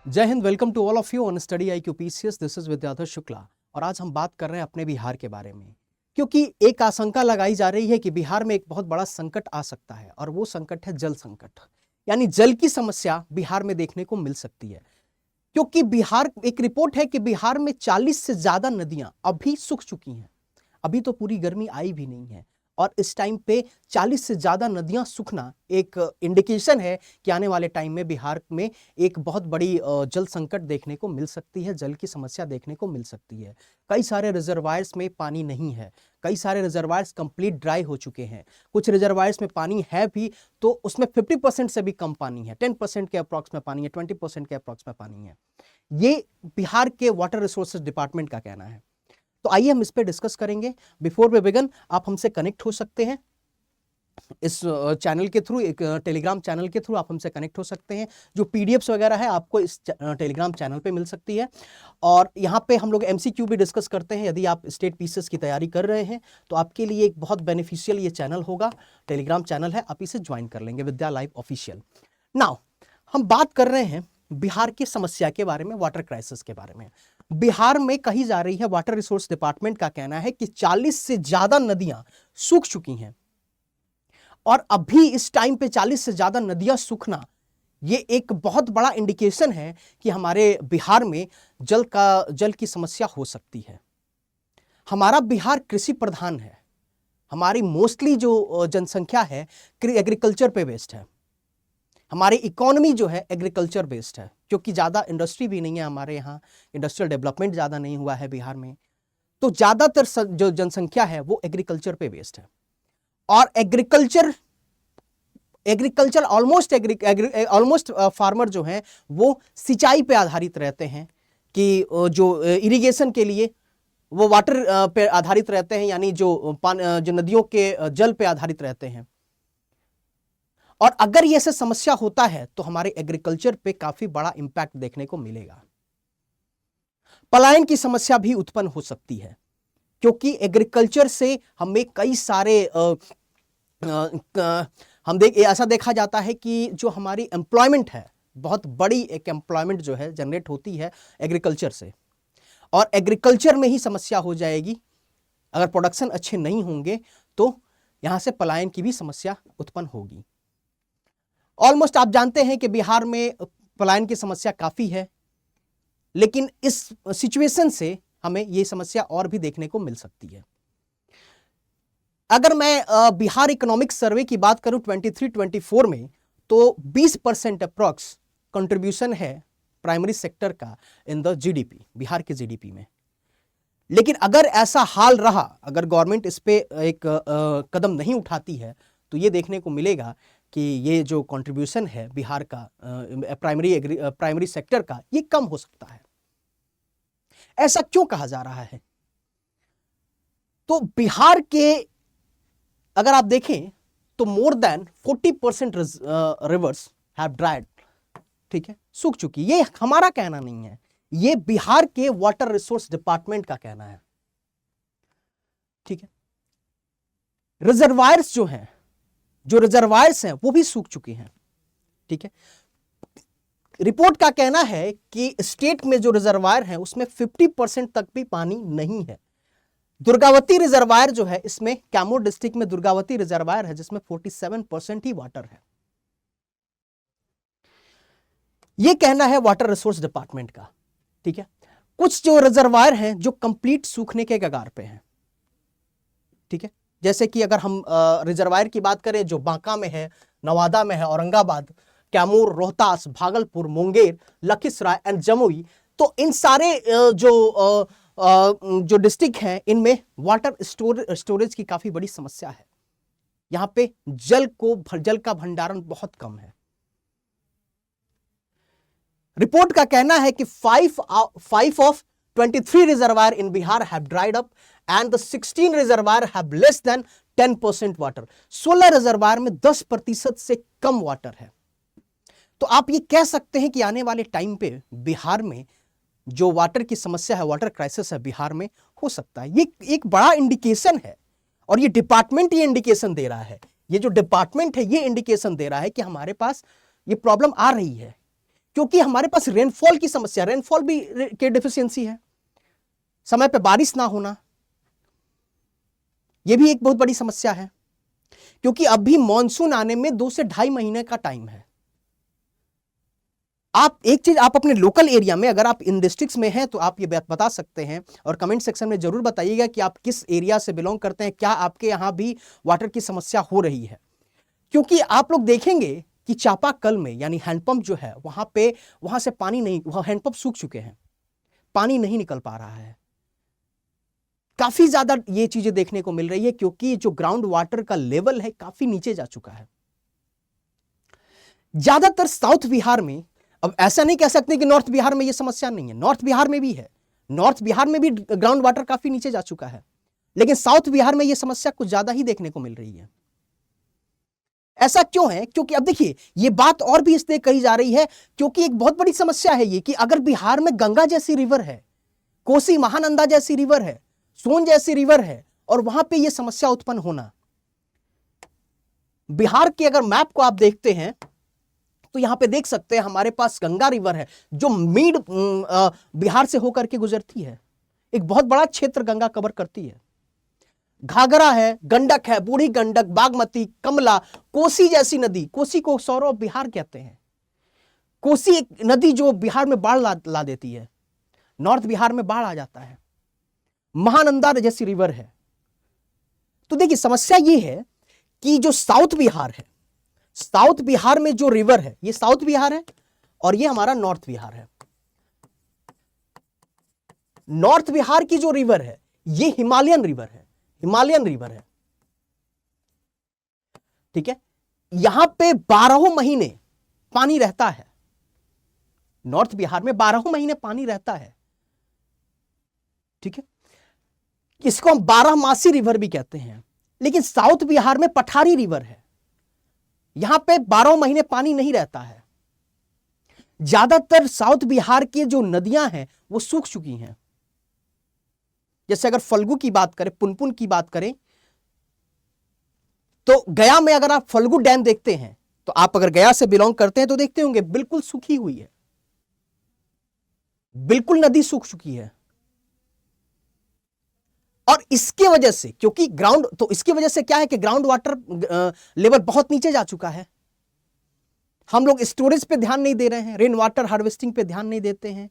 जय हिंद। Welcome to all of you on study IQ PCS। This is Vidyadhar Shukla और आज हम बात कर रहे हैं अपने बिहार के बारे में, क्योंकि एक आशंका लगाई जा रही है कि बिहार में एक बहुत बड़ा संकट आ सकता है और वो संकट है जल संकट। यानी जल की समस्या बिहार में देखने को मिल सकती है, क्योंकि बिहार, एक रिपोर्ट है कि बिहार में 40 से ज्यादा नदियां अभी सूख चुकी हैं। अभी तो पूरी गर्मी आई भी नहीं है और इस टाइम पे 40 से ज्यादा नदियां सूखना एक इंडिकेशन है कि आने वाले टाइम में बिहार में एक बहुत बड़ी जल संकट देखने को मिल सकती है, जल की समस्या देखने को मिल सकती है। कई सारे रिजर्वायर्स में पानी नहीं है, कई सारे रिजर्वायर्स कंप्लीट ड्राई हो चुके हैं। कुछ रिजर्वायर्स में पानी है भी तो उसमें 50% से भी कम पानी है, 10% के अप्रॉक्स में पानी है, 20% के अप्रॉक्स में पानी है। ये बिहार के वाटर रिसोर्सेज डिपार्टमेंट का कहना है। तो आइए हम इस पे डिस्कस करेंगे। बिफोर वे बिगिन, आप हमसे कनेक्ट हो सकते हैं इस चैनल के थ्रू, एक टेलीग्राम चैनल के थ्रू आप हमसे कनेक्ट हो सकते हैं। जो पीडीएफ्स वगैरह है आपको इस टेलीग्राम चैनल पे मिल सकती है। और यहाँ पे हम लोग MCQ भी डिस्कस करते हैं। यदि आप स्टेट पीसीएस की तैयारी कर रहे हैं तो आपके लिए एक बहुत बेनिफिशियल ये चैनल होगा, टेलीग्राम चैनल है, आप इसे ज्वाइन कर लेंगे, विद्या लाइव ऑफिशियल। नाउ हम बात कर रहे हैं बिहार की समस्या के बारे में, वाटर क्राइसिस के बारे में। बिहार में कही जा रही है, वाटर रिसोर्स डिपार्टमेंट का कहना है कि 40 से ज्यादा नदियां सूख चुकी हैं और अभी इस टाइम पे 40 से ज्यादा नदियां सूखना ये एक बहुत बड़ा इंडिकेशन है कि हमारे बिहार में जल की समस्या हो सकती है। हमारा बिहार कृषि प्रधान है, हमारी मोस्टली जो जनसंख्या है एग्रीकल्चर पे बेस्ड है। हमारी इकोनॉमी जो है एग्रीकल्चर बेस्ड है, क्योंकि ज़्यादा इंडस्ट्री भी नहीं है हमारे यहाँ, इंडस्ट्रियल डेवलपमेंट ज़्यादा नहीं हुआ है बिहार में। तो ज़्यादातर जो जनसंख्या है वो एग्रीकल्चर पे बेस्ड है और एग्रीकल्चर ऑलमोस्ट फार्मर जो हैं वो सिंचाई पे आधारित रहते हैं, कि जो इरिगेशन के लिए वो वाटर पे आधारित रहते हैं, यानी जो नदियों के जल पे आधारित रहते हैं। और अगर ये ऐसे समस्या होता है तो हमारे एग्रीकल्चर पे काफी बड़ा इंपैक्ट देखने को मिलेगा। पलायन की समस्या भी उत्पन्न हो सकती है, क्योंकि एग्रीकल्चर से हमें कई सारे ऐसा देखा जाता है कि जो हमारी एम्प्लॉयमेंट है, बहुत बड़ी एक एम्प्लॉयमेंट जो है जनरेट होती है एग्रीकल्चर से, और एग्रीकल्चर में ही समस्या हो जाएगी। अगर प्रोडक्शन अच्छे नहीं होंगे तो यहां से पलायन की भी समस्या उत्पन्न होगी। ऑलमोस्ट आप जानते हैं कि बिहार में पलायन की समस्या काफी है, लेकिन इस सिचुएशन से हमें यह समस्या और भी देखने को मिल सकती है। अगर मैं बिहार इकोनॉमिक सर्वे की बात करूं 23-24 में, तो 20% अप्रॉक्स कंट्रीब्यूशन है प्राइमरी सेक्टर का इन द जीडीपी, बिहार के जीडीपी में। लेकिन अगर ऐसा हाल रहा, अगर गवर्नमेंट इस पे एक कदम नहीं उठाती है, तो ये देखने को मिलेगा कि ये जो कंट्रीब्यूशन है बिहार का प्राइमरी सेक्टर का, ये कम हो सकता है। ऐसा क्यों कहा जा रहा है? तो बिहार के अगर आप देखें तो more than 40% reverse have dried, ठीक है, सूख चुकी। ये हमारा कहना नहीं है, ये बिहार के वाटर रिसोर्स डिपार्टमेंट का कहना है, ठीक है। रिजर्वायर्स हैं वो भी सूख चुके हैं, ठीक है। रिपोर्ट का कहना है कि स्टेट में जो रिजर्वायर है उसमें 50% तक भी पानी नहीं है। दुर्गावती रिजर्वायर जो है, इसमें कैमूर डिस्ट्रिक्ट में दुर्गावती रिजर्वायर है जिसमें 47% ही वाटर है। यह कहना है वाटर रिसोर्स डिपार्टमेंट का, ठीक है। कुछ जो रिजर्वायर हैं जो कंप्लीट सूखने के कगार पे हैं, ठीक है। जैसे कि अगर हम रिजर्वायर की बात करें, जो बांका में है, नवादा में है, औरंगाबाद, कैमूर, रोहतास, भागलपुर, मुंगेर, लखीसराय एंड जमुई, तो इन सारे जो डिस्ट्रिक्ट हैं इनमें वाटर स्टोरेज की काफी बड़ी समस्या है। यहां पे जल का भंडारण बहुत कम है। रिपोर्ट का कहना है कि 5 of 23 reservoir in Bihar have dried up and the 16 reservoir have less than 10% water. 16 reservoir में 10% से कम वाटर है। तो आप ये कह सकते हैं कि आने वाले टाइम पे बिहार में जो वाटर की समस्या है, वाटर क्राइसिस है, बिहार में हो सकता है। ये एक बड़ा इंडिकेशन है और ये डिपार्टमेंट ये इंडिकेशन दे रहा है, ये जो डिपार्टमेंट है ये इंडिकेशन दे रहा है कि हमारे पास ये प्रॉब्लम आ रही है। क्योंकि हमारे पास रेनफॉल की समस्या, रेनफॉल भी के डिफिशियंसी है, समय पे बारिश ना होना, यह भी एक बहुत बड़ी समस्या है, क्योंकि अभी मॉनसून आने में 2 से 2.5 महीने का टाइम है। आप एक चीज, आप अपने लोकल एरिया में, अगर आप इन डिस्ट्रिक्ट्स में हैं तो आप ये बता सकते हैं और कमेंट सेक्शन में जरूर बताइएगा कि आप किस एरिया से बिलोंग करते हैं, क्या आपके यहां भी वाटर की समस्या हो रही है। क्योंकि आप लोग देखेंगे कि चापाकल में, यानी हैंडपंप जो है वहां से पानी नहीं, वहां हैंडपंप सूख चुके हैं, पानी नहीं निकल पा रहा है। काफी ज्यादा ये चीजें देखने को मिल रही है, क्योंकि जो ग्राउंड वाटर का लेवल है काफी नीचे जा चुका है। ज्यादातर साउथ बिहार में, अब ऐसा नहीं कह सकते कि नॉर्थ बिहार में यह समस्या नहीं है, नॉर्थ बिहार में भी है, नॉर्थ बिहार में भी ग्राउंड वाटर काफी नीचे जा चुका है, लेकिन साउथ बिहार में यह समस्या कुछ ज्यादा ही देखने को मिल रही है। ऐसा क्यों है? क्योंकि अब देखिए, यह बात और भी इसलिए कही जा रही है क्योंकि एक बहुत बड़ी समस्या है ये कि अगर बिहार में गंगा जैसी रिवर है, कोसी महानंदा जैसी रिवर है, सोन जैसी रिवर है, और वहां पे यह समस्या उत्पन्न होना, बिहार के अगर मैप को आप देखते हैं तो यहां पे देख सकते हैं हमारे पास गंगा रिवर है जो मिड बिहार से होकर के गुजरती है, एक बहुत बड़ा क्षेत्र गंगा कवर करती है। घाघरा है, गंडक है, बूढ़ी गंडक, बागमती, कमला, कोसी जैसी नदी, कोसी को सौरव बिहार कहते हैं। कोसी एक नदी जो बिहार में बाढ़ ला देती है, नॉर्थ बिहार में बाढ़ आ जाता है। महानंदा जैसी रिवर है। तो देखिए, समस्या यह है कि जो साउथ बिहार है, साउथ बिहार में जो रिवर है, ये साउथ बिहार है और ये हमारा नॉर्थ बिहार है। नॉर्थ बिहार की जो रिवर है ये हिमालयन रिवर है, हिमालयन रिवर है, ठीक है। यहां पे 12 महीने पानी रहता है, नॉर्थ बिहार में 12 महीने पानी रहता है, ठीक है। इसको हम 12 मासी रिवर भी कहते हैं। लेकिन साउथ बिहार में पठारी रिवर है, यहां पे 12 महीने पानी नहीं रहता है। ज्यादातर साउथ बिहार की जो नदियां हैं वो सूख चुकी हैं। जैसे अगर फल्गु की बात करें, पुनपुन की बात करें, तो गया में अगर आप फल्गु डैम देखते हैं, तो आप अगर गया से बिलोंग करते हैं तो देखते होंगे बिल्कुल सूखी हुई है, बिल्कुल नदी सूख चुकी है। और इसके वजह से, क्योंकि ग्राउंड, तो इसकी वजह से क्या है कि ग्राउंड वाटर लेवल बहुत नीचे जा चुका है। हम लोग स्टोरेज पे ध्यान नहीं दे रहे हैं, रेन वाटर हार्वेस्टिंग पे ध्यान नहीं देते हैं।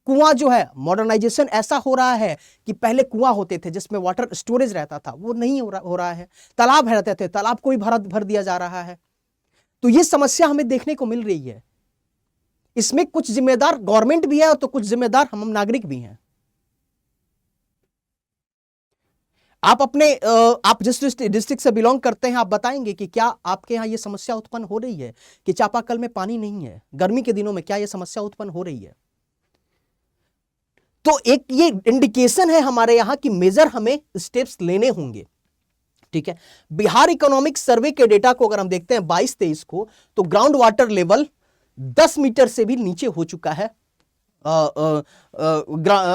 कुआं जो है, मॉडर्नाइजेशन ऐसा हो रहा है कि पहले कुआं होते थे जिसमें वाटर स्टोरेज रहता था, वो नहीं हो रहा है। तालाब रहते थे, तालाब को भी भर दिया जा रहा है। तो ये समस्या हमें देखने को मिल रही है। इसमें कुछ जिम्मेदार गवर्नमेंट भी है और तो कुछ जिम्मेदार हम नागरिक भी हैं। आप जिस डिस्ट्रिक्ट से बिलोंग करते हैं, आप बताएंगे कि क्या आपके यहाँ ये समस्या उत्पन्न हो रही है कि चापाकल में पानी नहीं है, गर्मी के दिनों में क्या ये समस्या उत्पन्न हो रही है। तो एक ये इंडिकेशन है हमारे यहां कि मेजर हमें स्टेप्स लेने होंगे, ठीक है। बिहार इकोनॉमिक सर्वे के डेटा को अगर हम देखते हैं 22-23 को, तो ग्राउंड वाटर लेवल 10 मीटर से भी नीचे हो चुका है।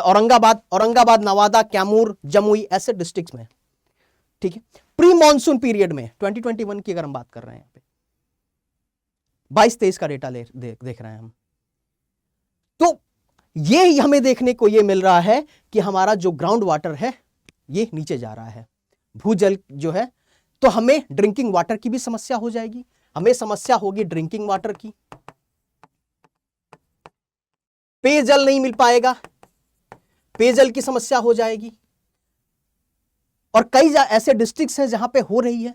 औरंगाबाद, नवादा, कैमूर, जमुई ऐसे डिस्ट्रिक्ट्स में, ठीक है। प्री मॉनसून पीरियड में 2021 की अगर हम बात कर रहे हैं, 22-23 का डेटा देख रहे हैं हम, तो ये हमें देखने को ये मिल रहा है कि हमारा जो ग्राउंड वाटर है ये नीचे जा रहा है, भूजल जो है। तो हमें ड्रिंकिंग वाटर की भी समस्या हो जाएगी, हमें समस्या होगी ड्रिंकिंग वाटर की, पेयजल नहीं मिल पाएगा, पेयजल की समस्या हो जाएगी। और कई ऐसे डिस्ट्रिक्ट्स हैं जहां पे हो रही है।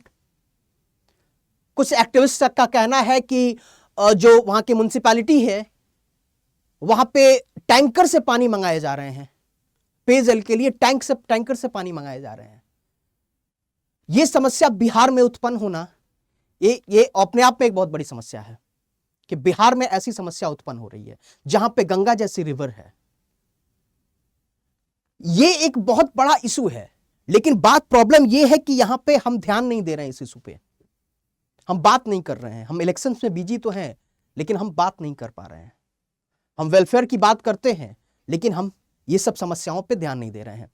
कुछ एक्टिविस्ट का कहना है कि जो वहां की म्युनिसिपैलिटी है वहां पे टैंकर से पानी मंगाए जा रहे हैं, पेयजल के लिए टैंकर से पानी मंगाए जा रहे हैं। यह समस्या बिहार में उत्पन्न होना, ये अपने आप में एक बहुत बड़ी समस्या है कि बिहार में ऐसी समस्या उत्पन्न हो रही है जहां पे गंगा जैसी रिवर है। यह एक बहुत बड़ा इशू है, लेकिन प्रॉब्लम यह है कि यहां पे हम ध्यान नहीं दे रहे हैं इस इशू पे, हम बात नहीं कर रहे हैं। हम इलेक्शंस में बिजी तो हैं, लेकिन हम बात नहीं कर पा रहे हैं। हम वेलफेयर की बात करते हैं, लेकिन हम ये सब समस्याओं पे ध्यान नहीं दे रहे हैं।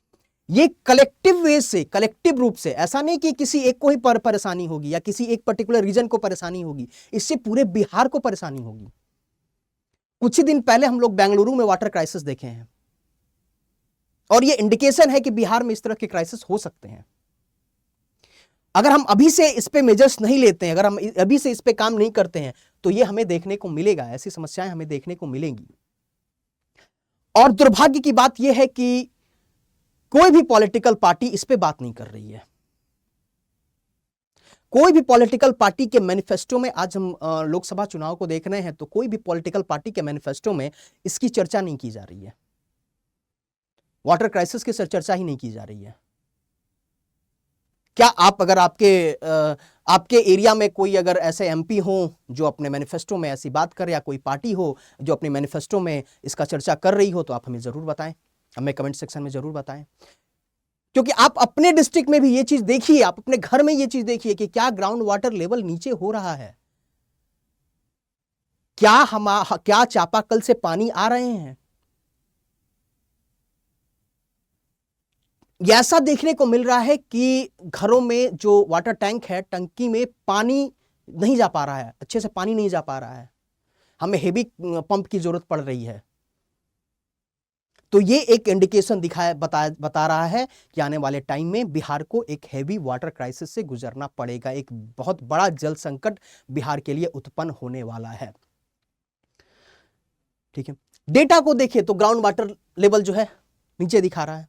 ये कलेक्टिव वे से, कलेक्टिव रूप से, ऐसा नहीं कि किसी एक को ही परेशानी होगी या किसी एक पर्टिकुलर रीजन को परेशानी होगी, इससे पूरे बिहार को परेशानी होगी। कुछ ही दिन पहले हम लोग बेंगलुरु में वाटर क्राइसिस देखे हैं और ये इंडिकेशन है कि बिहार में इस तरह के क्राइसिस हो सकते हैं। अगर हम अभी से इस पे मेजर्स नहीं लेते हैं, अगर हम अभी से इस पे काम नहीं करते हैं, तो ये हमें देखने को मिलेगा, ऐसी समस्याएं हमें देखने को मिलेंगी। और दुर्भाग्य की बात यह है कि कोई भी पॉलिटिकल पार्टी इस पे बात नहीं कर रही है। कोई भी पॉलिटिकल पार्टी के मैनिफेस्टो में, आज हम लोकसभा चुनाव को देख रहे हैं, तो कोई भी पॉलिटिकल पार्टी के मैनिफेस्टो में इसकी चर्चा नहीं की जा रही है। वाटर क्राइसिस की चर्चा ही नहीं की जा रही है। क्या आप, अगर आपके एरिया में कोई अगर ऐसे एमपी हो जो अपने मैनिफेस्टो में ऐसी बात करे, या कोई पार्टी हो जो अपने मैनिफेस्टो में इसका चर्चा कर रही हो, तो आप हमें जरूर बताएं, हमें कमेंट सेक्शन में जरूर बताएं। क्योंकि आप अपने डिस्ट्रिक्ट में भी ये चीज देखिए, आप अपने घर में ये चीज देखिए कि क्या ग्राउंड वाटर लेवल नीचे हो रहा है, क्या चापाकल से पानी आ रहे हैं। ऐसा देखने को मिल रहा है कि घरों में जो वाटर टैंक है, टंकी में पानी नहीं जा पा रहा है, अच्छे से पानी नहीं जा पा रहा है, हमें हेवी पंप की जरूरत पड़ रही है। तो ये एक इंडिकेशन बता रहा है कि आने वाले टाइम में बिहार को एक हेवी वाटर क्राइसिस से गुजरना पड़ेगा। एक बहुत बड़ा जल संकट बिहार के लिए उत्पन्न होने वाला है। ठीक है, डेटा को देखिए तो ग्राउंड वाटर लेवल जो है नीचे दिखा रहा है।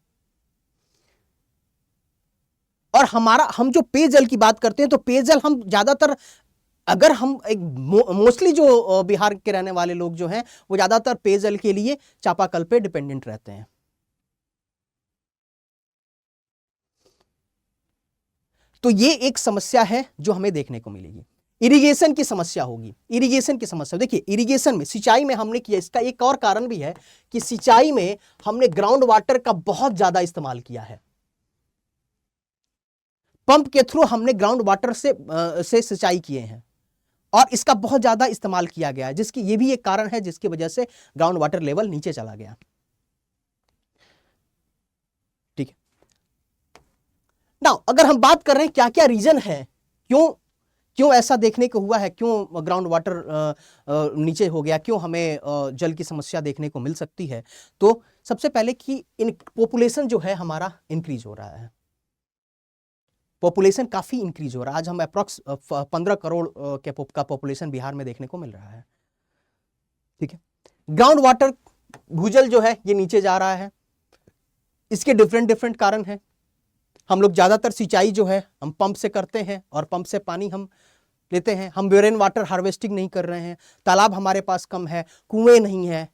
और हम जो पेयजल की बात करते हैं, तो पेयजल हम ज्यादातर, अगर हम एक मोस्टली जो बिहार के रहने वाले लोग जो हैं, वो ज्यादातर पेयजल के लिए चापाकल पे डिपेंडेंट रहते हैं। तो ये एक समस्या है जो हमें देखने को मिलेगी। इरिगेशन की समस्या होगी, इरिगेशन की समस्या। देखिए, इरिगेशन में, सिंचाई में हमने किया, इसका एक और कारण भी है कि सिंचाई में हमने ग्राउंड वाटर का बहुत ज्यादा इस्तेमाल किया है। पंप के थ्रू हमने ग्राउंड वाटर से सिंचाई किए हैं और इसका बहुत ज्यादा इस्तेमाल किया गया है, जिसकी ये भी एक कारण है जिसकी वजह से ग्राउंड वाटर लेवल नीचे चला गया। ठीक है, नाउ अगर हम बात कर रहे हैं क्या क्या रीजन है, क्यों ऐसा देखने को हुआ है, क्यों ग्राउंड वाटर नीचे हो गया, क्यों हमें जल की समस्या देखने को मिल सकती है, तो सबसे पहले कि इन पॉपुलेशन जो है हमारा इंक्रीज हो रहा है। पॉपुलेशन काफी इंक्रीज हो रहा है। आज हम अप्रॉक्स 15 करोड़ का पॉपुलेशन बिहार में देखने को मिल रहा है। ठीक है, ग्राउंड वाटर भूजल जो है ये नीचे जा रहा है। इसके डिफरेंट कारण हैं। हम लोग ज्यादातर सिंचाई जो है हम पंप से करते हैं और पंप से पानी हम लेते हैं। हम रेन वाटर हार्वेस्टिंग नहीं कर रहे हैं, तालाब हमारे पास कम है, कुएं नहीं है,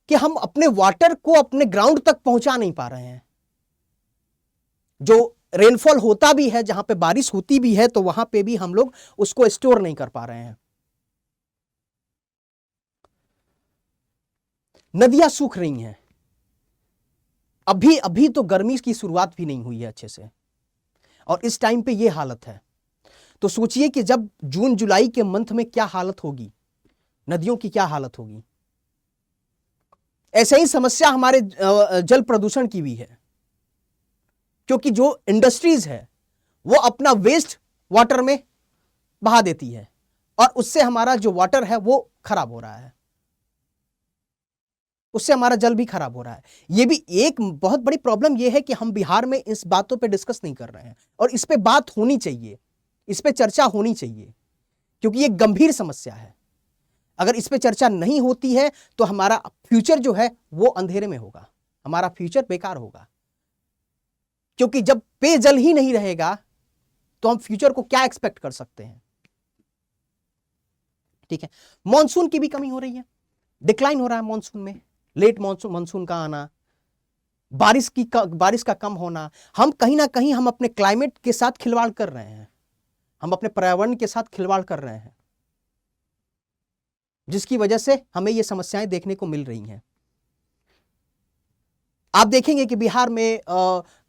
कि हम अपने वाटर को अपने ग्राउंड तक पहुंचा नहीं पा रहे हैं। जो रेनफॉल होता भी है, जहां पे बारिश होती भी है, तो वहां पे भी हम लोग उसको स्टोर नहीं कर पा रहे हैं। नदियां सूख रही हैं। अभी तो गर्मी की शुरुआत भी नहीं हुई है अच्छे से, और इस टाइम पे ये हालत है। तो सोचिए कि जब जून जुलाई के मंथ में क्या हालत होगी, नदियों की क्या हालत होगी। ऐसे ही समस्या हमारे जल प्रदूषण की भी है, क्योंकि जो इंडस्ट्रीज है वो अपना वेस्ट वाटर में बहा देती है और उससे हमारा जो वाटर है वो खराब हो रहा है, उससे हमारा जल भी खराब हो रहा है। ये भी एक बहुत बड़ी प्रॉब्लम ये है कि हम बिहार में इस बातों पे डिस्कस नहीं कर रहे हैं, और इस पे बात होनी चाहिए, इस पे चर्चा होनी चाहिए, क्योंकि ये गंभीर समस्या है। अगर इस पे चर्चा नहीं होती है तो हमारा फ्यूचर जो है वो अंधेरे में होगा, हमारा फ्यूचर बेकार होगा। क्योंकि जब पेयजल ही नहीं रहेगा तो हम फ्यूचर को क्या एक्सपेक्ट कर सकते हैं। ठीक है, मॉनसून की भी कमी हो रही है, डिक्लाइन हो रहा है मॉनसून में, लेट मॉनसून का आना, बारिश का कम होना। हम कहीं ना कहीं हम अपने क्लाइमेट के साथ खिलवाड़ कर रहे हैं, हम अपने पर्यावरण के साथ खिलवाड़ कर रहे हैं, जिसकी वजह से हमें ये समस्याएं देखने को मिल रही हैं। आप देखेंगे कि बिहार में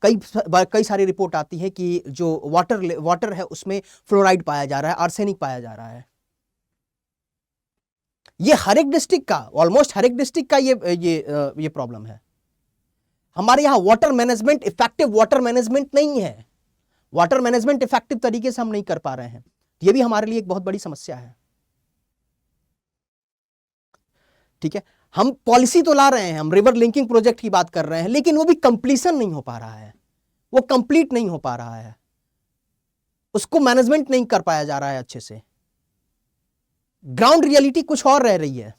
कई सारी रिपोर्ट आती है कि जो वाटर है उसमें फ्लोराइड पाया जा रहा है, आर्सेनिक पाया जा रहा है। ये हर एक डिस्ट्रिक्ट का, ऑलमोस्ट हर एक डिस्ट्रिक्ट का ये प्रॉब्लम है। हमारे यहां इफेक्टिव वाटर मैनेजमेंट नहीं है, वाटर मैनेजमेंट इफेक्टिव तरीके से हम नहीं कर पा रहे हैं। ये भी हमारे लिए एक बहुत बड़ी समस्या है। ठीक है, हम पॉलिसी तो ला रहे हैं, हम रिवर लिंकिंग प्रोजेक्ट की बात कर रहे हैं, लेकिन वो भी कंप्लीशन नहीं हो पा रहा है, वो कंप्लीट नहीं हो पा रहा है, उसको मैनेजमेंट नहीं कर पाया जा रहा है अच्छे से। ग्राउंड रियलिटी कुछ और रह रही है,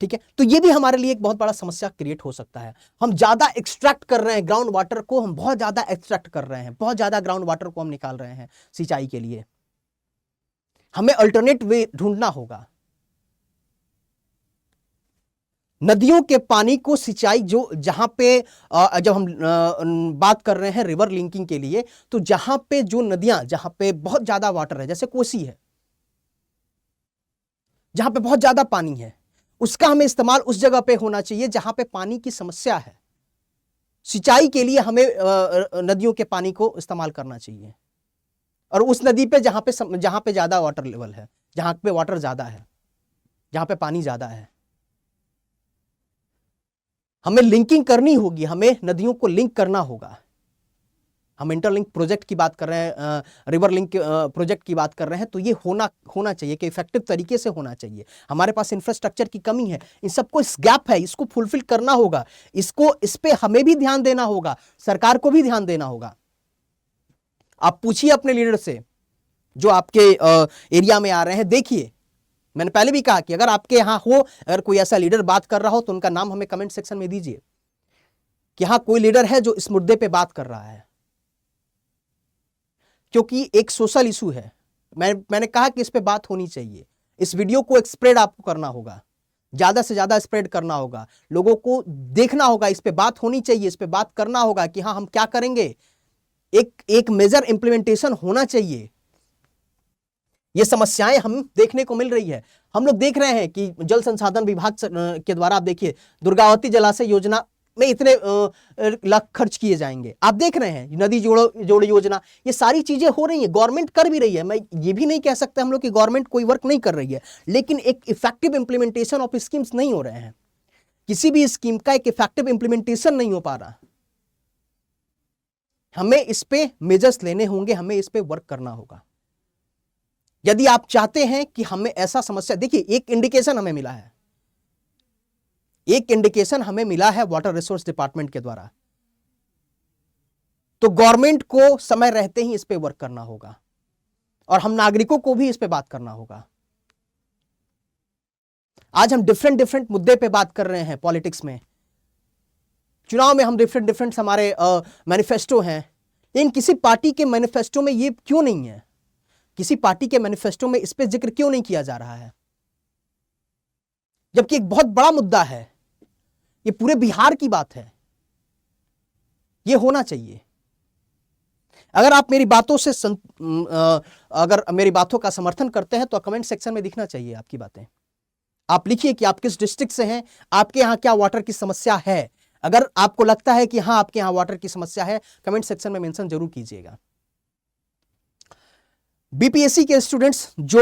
ठीक है। तो ये भी हमारे लिए एक बहुत बड़ा समस्या क्रिएट हो सकता है। हम ज्यादा एक्सट्रैक्ट कर रहे हैं ग्राउंड वाटर को, हम बहुत ज्यादा एक्सट्रैक्ट कर रहे हैं, बहुत ज्यादा ग्राउंड वाटर को हम निकाल रहे हैं सिंचाई के लिए। हमें अल्टरनेट वे ढूंढना होगा। नदियों के पानी को सिंचाई, जो जहां पे जब हम बात कर रहे हैं रिवर लिंकिंग के लिए, तो जहां पे जो नदियां, जहां पे बहुत ज्यादा वाटर है, जैसे कोसी है, जहां पे बहुत ज्यादा पानी है, उसका हमें इस्तेमाल उस जगह पे होना चाहिए जहां पे पानी की समस्या है। सिंचाई के लिए हमें नदियों के पानी को इस्तेमाल करना चाहिए, और उस नदी पे जहां पे ज्यादा वाटर लेवल है, जहां पे वाटर ज्यादा है, जहां पे पानी ज्यादा है, हमें लिंकिंग करनी होगी, हमें नदियों को लिंक करना होगा। हम इंटरलिंक प्रोजेक्ट की बात कर रहे हैं, रिवर लिंक प्रोजेक्ट की बात कर रहे हैं, तो ये होना चाहिए कि इफेक्टिव तरीके से होना चाहिए। हमारे पास इंफ्रास्ट्रक्चर की कमी है, इन सबको इस गैप है, इसको फुलफिल करना होगा, इस पे हमें भी ध्यान देना होगा, सरकार को भी ध्यान देना होगा। आप पूछिए अपने लीडर से जो आपके एरिया में आ रहे हैं, देखिए, मैंने पहले भी कहा कि अगर आपके यहां हो, अगर कोई ऐसा लीडर बात कर रहा हो तो उनका नाम हमें कमेंट सेक्शन में दीजिए कि हाँ, कोई लीडर है जो इस मुद्दे पे बात कर रहा है, क्योंकि एक सोशल इशू है। मैंने कहा कि इस पे बात होनी चाहिए। इस वीडियो को एक स्प्रेड आपको करना होगा, ज्यादा से ज्यादा स्प्रेड करना होगा, लोगों को देखना होगा, इस पे बात होनी चाहिए, इस पे बात करना होगा कि हाँ, हम क्या करेंगे, एक मेजर इंप्लीमेंटेशन होना चाहिए। ये समस्याएं हम देखने को मिल रही है। हम लोग देख रहे हैं कि जल संसाधन विभाग के द्वारा, आप देखिए, दुर्गावती जलाशय योजना में इतने लाख खर्च किए जाएंगे, आप देख रहे हैं, नदी जोड़ो योजना, ये सारी चीजें हो रही है, गवर्नमेंट कर भी रही है। मैं ये भी नहीं कह सकता हम लोग कि गवर्नमेंट कोई वर्क नहीं कर रही है, लेकिन एक इफेक्टिव इंप्लीमेंटेशन ऑफ स्कीम्स नहीं हो रहे हैं। किसी भी स्कीम का एक इफेक्टिव इंप्लीमेंटेशन नहीं हो पा रहा। हमें इस पे मेजर्स लेने होंगे, हमें इस पे वर्क करना होगा। यदि आप चाहते हैं कि हमें ऐसा समस्या, देखिए, एक इंडिकेशन हमें मिला है, एक इंडिकेशन हमें मिला है वाटर रिसोर्स डिपार्टमेंट के द्वारा, तो गवर्नमेंट को समय रहते ही इस पे वर्क करना होगा, और हम नागरिकों को भी इस पे बात करना होगा। आज हम डिफरेंट मुद्दे पे बात कर रहे हैं पॉलिटिक्स में, चुनाव में हम डिफरेंट हमारे मैनिफेस्टो हैं, लेकिन किसी पार्टी के मैनिफेस्टो में ये क्यों नहीं है, किसी पार्टी के मैनिफेस्टो में इस पे जिक्र क्यों नहीं किया जा रहा है, जबकि एक बहुत बड़ा मुद्दा है, ये पूरे बिहार की बात है, ये होना चाहिए। अगर आप मेरी बातों से अगर मेरी बातों का समर्थन करते हैं तो कमेंट सेक्शन में दिखना चाहिए आपकी बातें। आप लिखिए कि आप किस डिस्ट्रिक्ट से हैं, आपके यहां क्या वाटर की समस्या है। अगर आपको लगता है कि हाँ, आपके यहां वाटर की समस्या है, कमेंट सेक्शन में मेंशन जरूर कीजिएगा। बीपीएससी के स्टूडेंट्स जो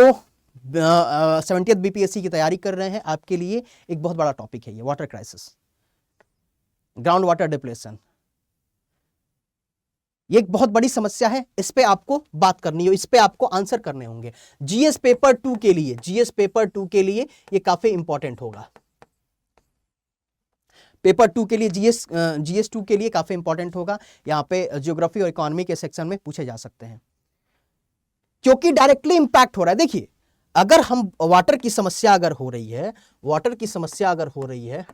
70th बीपीएससी की तैयारी कर रहे हैं, आपके लिए एक बहुत बड़ा टॉपिक है ये water crisis, ground water depletion. ये एक बहुत बड़ी समस्या है, इस पे आपको बात करनी है, इस पे आपको आंसर करने होंगे। जीएस पेपर 2 के लिए, जीएस पेपर 2 के लिए ये काफी इंपॉर्टेंट होगा। पेपर 2 के लिए, जीएस 2 के लिए काफी इंपॉर्टेंट होगा। यहाँ पे ज्योग्राफी और इकोनॉमी के सेक्शन में पूछे जा सकते हैं, क्योंकि डायरेक्टली इंपैक्ट हो रहा है। देखिए, अगर हम वाटर की समस्या अगर हो रही है, वाटर की समस्या अगर हो रही है,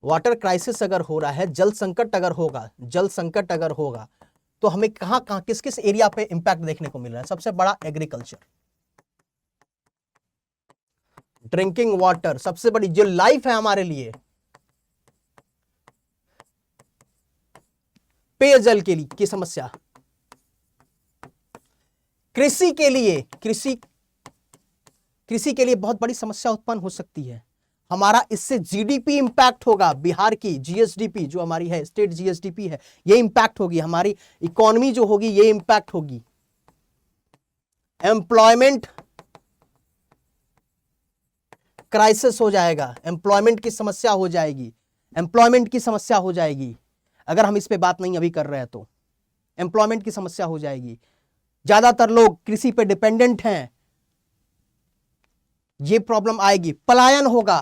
वाटर क्राइसिस अगर हो रहा है, जल संकट अगर होगा, जल संकट अगर होगा, तो हमें कहां कहां किस किस एरिया पे इंपैक्ट देखने को मिल रहा है। सबसे बड़ा एग्रीकल्चर, ड्रिंकिंग वाटर, सबसे बड़ी जो लाइफ है हमारे लिए, पेयजल के लिए की समस्या, कृषि के लिए, कृषि के लिए बहुत बड़ी समस्या उत्पन्न हो सकती है। हमारा इससे जीडीपी इंपैक्ट होगा, बिहार की जीएसडीपी जो हमारी है, स्टेट जीएसडीपी है, ये इंपैक्ट होगी, हमारी इकोनॉमी जो होगी ये इंपैक्ट होगी। एम्प्लॉयमेंट क्राइसिस हो जाएगा, एम्प्लॉयमेंट की समस्या हो जाएगी, एम्प्लॉयमेंट की समस्या हो जाएगी। अगर हम इस पे बात नहीं अभी कर रहे हैं तो एम्प्लॉयमेंट की समस्या हो जाएगी। ज्यादातर लोग कृषि पे डिपेंडेंट हैं, ये प्रॉब्लम आएगी, पलायन होगा।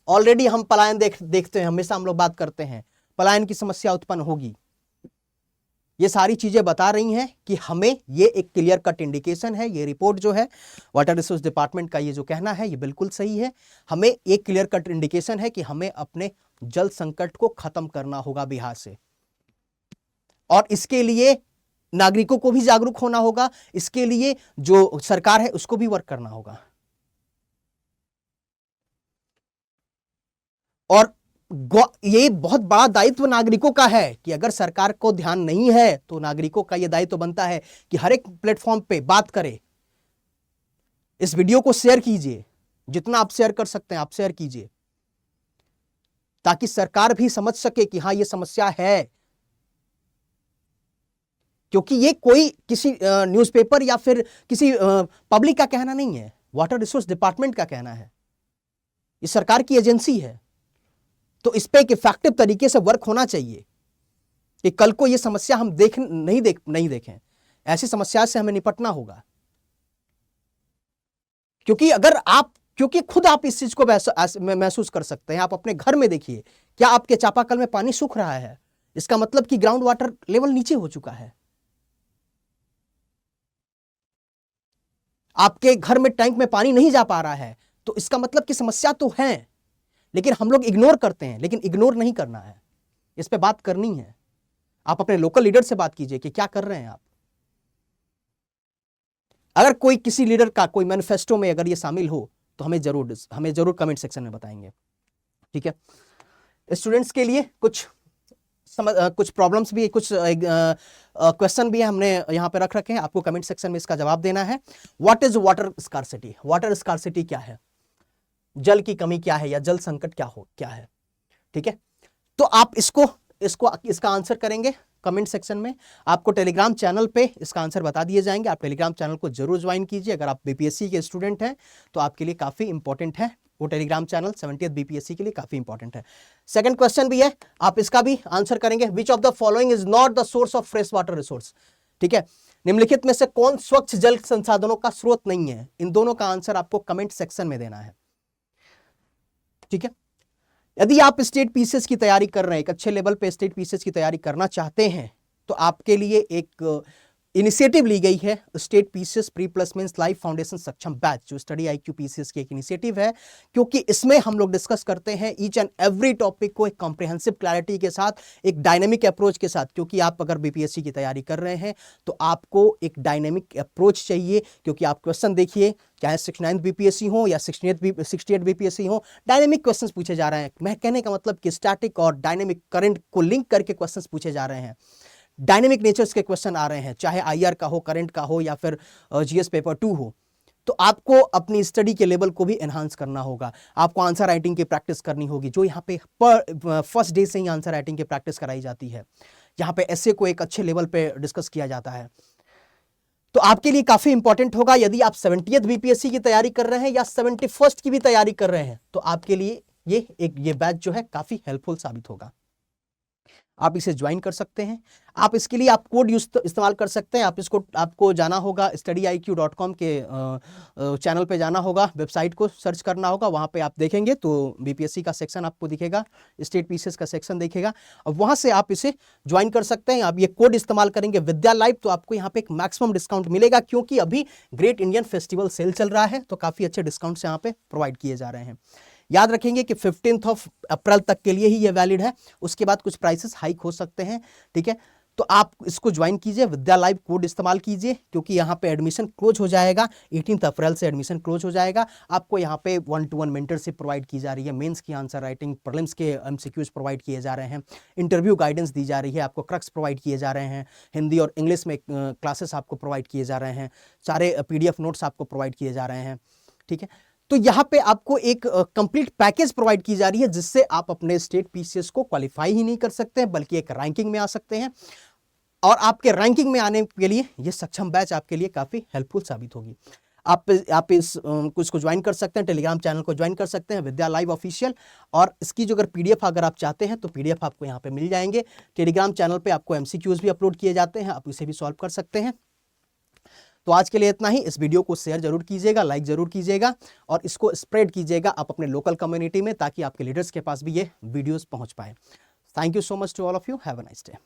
ऑलरेडी हम पलायन देखते हैं, हमेशा हम लोग बात करते हैं, पलायन की समस्या उत्पन्न होगी। ये सारी चीजें बता रही हैं कि हमें ये एक क्लियर कट इंडिकेशन है। ये रिपोर्ट जो है वाटर रिसोर्स डिपार्टमेंट का, ये जो कहना है ये बिल्कुल सही है। हमें एक क्लियर कट इंडिकेशन है कि हमें अपने जल संकट को खत्म करना होगा बिहार से, और इसके लिए नागरिकों को भी जागरूक होना होगा, इसके लिए जो सरकार है उसको भी वर्क करना होगा। और ये बहुत बड़ा दायित्व नागरिकों का है कि अगर सरकार को ध्यान नहीं है तो नागरिकों का यह दायित्व बनता है कि हर एक प्लेटफॉर्म पे बात करें, इस वीडियो को शेयर कीजिए, जितना आप शेयर कर सकते हैं आप शेयर कीजिए, ताकि सरकार भी समझ सके कि हाँ ये समस्या है। क्योंकि ये कोई किसी न्यूज़पेपर या फिर किसी पब्लिक का कहना नहीं है, वाटर रिसोर्स डिपार्टमेंट का कहना है, ये सरकार की एजेंसी है। तो इस पे एक इफेक्टिव तरीके से वर्क होना चाहिए कि कल को ये समस्या हम नहीं देखें। ऐसी समस्या से हमें निपटना होगा। क्योंकि खुद आप इस चीज को महसूस कर सकते हैं। आप अपने घर में देखिए, क्या आपके चापाकल में पानी सूख रहा है? इसका मतलब कि ग्राउंड वाटर लेवल नीचे हो चुका है। आपके घर में टैंक में पानी नहीं जा पा रहा है, तो इसका मतलब कि समस्या तो है, लेकिन हम लोग इग्नोर करते हैं। लेकिन इग्नोर नहीं करना है, इस पे बात करनी है। आप अपने लोकल लीडर से बात कीजिए कि क्या कर रहे हैं आप। अगर कोई किसी लीडर का कोई मैनिफेस्टो में अगर ये शामिल हो तो हमें जरूर कमेंट सेक्शन में बताएंगे, ठीक है। स्टूडेंट्स के लिए कुछ प्रॉब्लम्स भी, कुछ क्वेश्चन भी हमने यहाँ पे रख रखे हैं, आपको कमेंट सेक्शन में इसका जवाब देना है। What is water scarcity? Water scarcity क्या है? जल की कमी क्या है, या जल संकट क्या है, ठीक है। तो आप इसका आंसर करेंगे कमेंट सेक्शन में। आपको टेलीग्राम चैनल पे इसका आंसर बता दिए जाएंगे। आप टेलीग्राम चैनल को जरूर ज्वाइन कीजिए। अगर आप बीपीएससी के स्टूडेंट हैं तो आपके लिए काफी इंपॉर्टेंट है वो टेलीग्राम चैनल, 70th बीपीएससी के लिए काफी इंपॉर्टेंट है। सेकंड क्वेश्चन भी है, आप इसका भी आंसर करेंगे। Which of the following is not the source of fresh water resource? ठीक है, निम्नलिखित में से कौन स्वच्छ जल संसाधनों का स्रोत नहीं है? इन दोनों का आंसर आपको कमेंट सेक्शन में देना है, ठीक है। यदि आप स्टेट पीसीएस की तैयारी कर रहे हैं, एक अच्छे लेवल पे स्टेट पीसीएस की तैयारी करना चाहते हैं, तो आपके लिए एक इनिशिएटिव ली गई है, state PCS pre placement life foundation सक्षम बैच, जो स्टडी आईक्यू पीसीएस की एक इनिशिएटिव है। क्योंकि इसमें हम लोग डिस्कस करते हैं ईच एंड एवरी टॉपिक को एक कॉम्प्रिहेंसिव क्लैरिटी के साथ, एक डायनेमिक अप्रोच के साथ। क्योंकि आप अगर बीपीएससी की तैयारी कर रहे हैं तो आपको एक डायनेमिक अप्रोच चाहिए। क्योंकि आप क्वेश्चन देखिए, चाहे 69th बीपीएससी हो या 68 बीपीएससी हो, डायनेमिक क्वेश्चंस पूछे जा रहे हैं। मैं कहने का मतलब कि स्टैटिक और डायनेमिक करंट को लिंक करके क्वेश्चंस पूछे जा रहे हैं। डायनेमिक नेचर्स के क्वेश्चन आ रहे हैं, चाहे आईआर का हो, करंट का हो, या फिर जीएस पेपर 2 हो। तो आपको अपनी स्टडी के लेवल को भी एनहांस करना होगा। आपको आंसर राइटिंग की प्रैक्टिस करनी होगी, जो यहाँ पे फर्स्ट डे से ही आंसर राइटिंग की प्रैक्टिस कराई जाती है। यहाँ पे एसे को एक अच्छे लेवल पे डिस्कस किया जाता है। तो आपके लिए काफी इंपॉर्टेंट होगा। यदि आप 70th बीपीएससी की तैयारी कर रहे हैं या 71st की भी तैयारी कर रहे हैं, तो आपके लिए ये बैच जो है काफी हेल्पफुल साबित होगा। आप इसे ज्वाइन कर सकते हैं। आप इसके लिए आप कोड इस्तेमाल कर सकते हैं। आपको जाना होगा studiiq.com के चैनल पे जाना होगा, वेबसाइट को सर्च करना होगा। वहाँ पे आप देखेंगे तो बीपीएससी का सेक्शन आपको दिखेगा, स्टेट पीसीएस का सेक्शन दिखेगा, और वहाँ से आप इसे ज्वाइन कर सकते हैं। आप ये कोड इस्तेमाल करेंगे विद्या लाइव, तो आपको यहाँ पे एक मैक्सिमम डिस्काउंट मिलेगा। क्योंकि अभी ग्रेट इंडियन फेस्टिवल सेल चल रहा है, तो काफ़ी अच्छे डिस्काउंट्स यहाँ पे प्रोवाइड किए जा रहे हैं। याद रखेंगे कि 15 अप्रैल तक के लिए ही ये वैलिड है, उसके बाद कुछ प्राइसेस हाइक हो सकते हैं, ठीक है। तो आप इसको ज्वाइन कीजिए, विद्या लाइव कोड इस्तेमाल कीजिए, क्योंकि यहाँ पे एडमिशन क्लोज हो जाएगा। 18 अप्रैल से एडमिशन क्लोज हो जाएगा। आपको यहाँ पे 1-to-1 मेंटरशिप प्रोवाइड की जा रही है, मेंस की आंसर राइटिंग, प्रीलिम्स के एमसीक्यूज प्रोवाइड किए जा रहे हैं, इंटरव्यू गाइडेंस दी जा रही है, आपको क्रक्स प्रोवाइड किए जा रहे हैं, हिंदी और इंग्लिश में क्लासेस आपको प्रोवाइड किए जा रहे हैं, सारे PDF नोट्स आपको प्रोवाइड किए जा रहे हैं, ठीक है। तो यहाँ पे आपको एक कंप्लीट पैकेज प्रोवाइड की जा रही है, जिससे आप अपने स्टेट पीसीएस को क्वालिफाई ही नहीं कर सकते हैं, बल्कि एक रैंकिंग में आ सकते हैं। और आपके रैंकिंग में आने के लिए ये सक्षम बैच आपके लिए काफ़ी हेल्पफुल साबित होगी। आप इस कुछ को ज्वाइन कर सकते हैं, टेलीग्राम चैनल को ज्वाइन कर सकते हैं, विद्या लाइव ऑफिशियल। और इसकी जो अगर PDF अगर आप चाहते हैं तो PDF आपको यहाँ पे मिल जाएंगे। टेलीग्राम चैनल पे आपको MCQs भी अपलोड किए जाते हैं, आप इसे भी सॉल्व कर सकते हैं। तो आज के लिए इतना ही। इस वीडियो को शेयर जरूर कीजिएगा, लाइक जरूर कीजिएगा और इसको स्प्रेड कीजिएगा आप अपने लोकल कम्युनिटी में, ताकि आपके लीडर्स के पास भी ये वीडियोस पहुंच पाए। Thank you so much to all of you. Have a nice day.